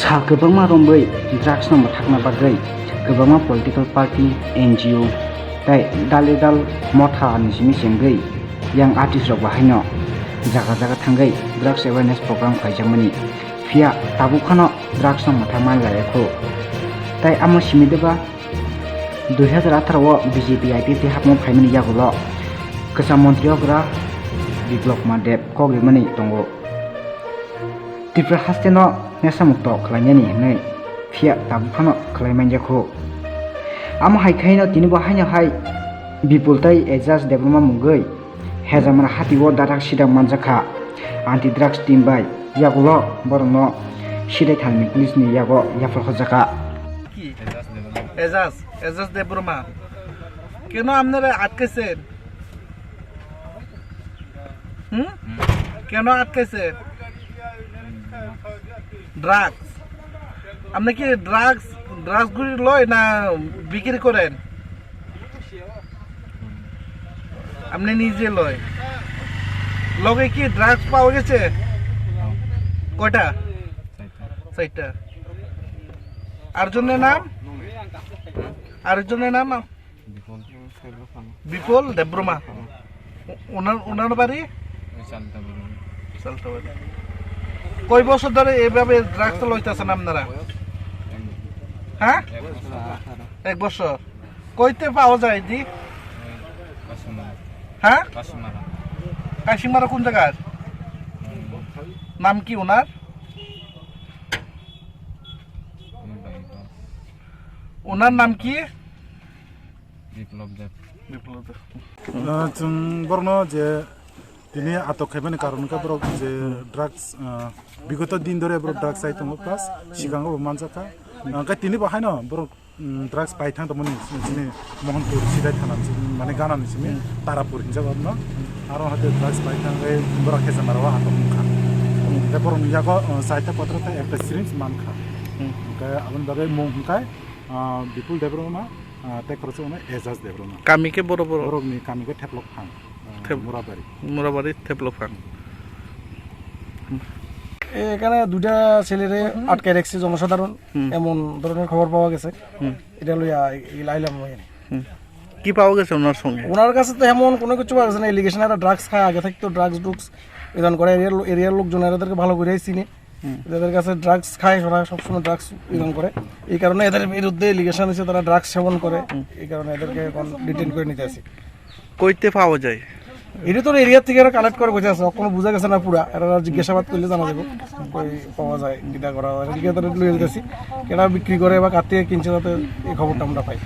सा गोबांमा रंबै ड्राग्स नंबा थांना बागै गोबांमा पलिटिकल पार्टी NGO ताई दाले दाल मथा निसिमी सेंगै yang artist rok bahaino jaga jaga thangai drugs awareness program khaijamani phia tabu khano drugs no mathangma laiko tai amo simideba 2018 o BJP IPP hapmo phaimani yagulo kasa mantri ogra biplop madep kogrimani tongo Tripura hasteno nesamukto khlainyani nei phia tabu khano khlaimanjakho amo haikhaino tini bahaino hai bipultai exas development mungai Hezamana hati wo darak sidang manjaka anti drugs team bai yagulo borno sidai thalni police ni yago yafal hojaka কি এজাজ দেববর্মা কেন আপনারা আটকেছেন কেন আটকেছেন drugs আপনি কি drugs গুলি লয় না বিক্রি করেন আপনি নিজে লয় লগে কি ড্রাগস পাওয়া গেছে কয়টা 4টা আরেকজনের নাম বিপুল দেববর্মা ওনার বাড়ি সালতাবাড়ি কয় বছর ধরে এইভাবে ড্রাগস লইতেছেন আপনারা হ্যাঁ 1 বছর কইতে পাওয়া যায় দি হ্যাঁ কাশিমারা কোন জায়গার নাম কি ওনার নাম কি বিপ্লব দেব जों बरनो जे दिनै आटक खायबानि कारनखा बरक जे ड्राग्स बिगत दिन धरे बरक ड्राग्स आइटम प्लास सिगाङाव मानजाखा गाय तिनि बाहायनो बरक ड्राग्स बायथां दमनि जिनि मोहनपुर सिदाय थानानै माने गानानि सिमे तारापुर हिनजाव न आरो हाते ड्राग्स बायथां गाय बरक हेजामाराव हातमखा दा बरक यागो साइता पत्रता एकटा सिरिंज मानखा गाय आबन बागै मोहनखाय बिपुल देबरमा तेखरसे उना एजाज देबरमा কামিকে বড় বড় बरकनि कामिखौ थेपलक फां মুরাবাড়ি থেপলক ফাং এখানে দুটা ছেলেরে আটকে রাখছে জনসাধারণ এমন ধরনের খবর পাওয়া গেছে এটা লইয়া আইলাম কি পাওয়া গেছে ওনার সঙ্গে ওনার কাছে তো এমন কোনো কিছু পাওয়া গেছে না এলিগেশন এরা ড্রাগস খায় আগে থেকে তো ড্রাগস বিধান করে এরিয়ার লোকজন এদেরকে ভালো করে চিনে এদের কাছে ড্রাগস খায় ওরা সবসময় ড্রাগস বিধান করে এই কারণে এদের বিরুদ্ধে এলিগেশন হয়েছে তারা ড্রাগস সেবন করে এই কারণে এদেরকে এখন ডিটেইন করে নিতে আসি কইতে পাওয়া যায় এটা তো এরিয়া থেকে এরা কালেক্ট করে বসে আছে কোনো বোঝা গেছে না পুরা এরা জিজ্ঞাসাবাদ করলে জানা যাবে কই পাওয়া যায় কিটা করা হয় এদিকে তো লুয়ে যেতেছি কেনা বিক্রি করে বা কার থেকে কিনছে যাতে এই খবরটা আমরা পাই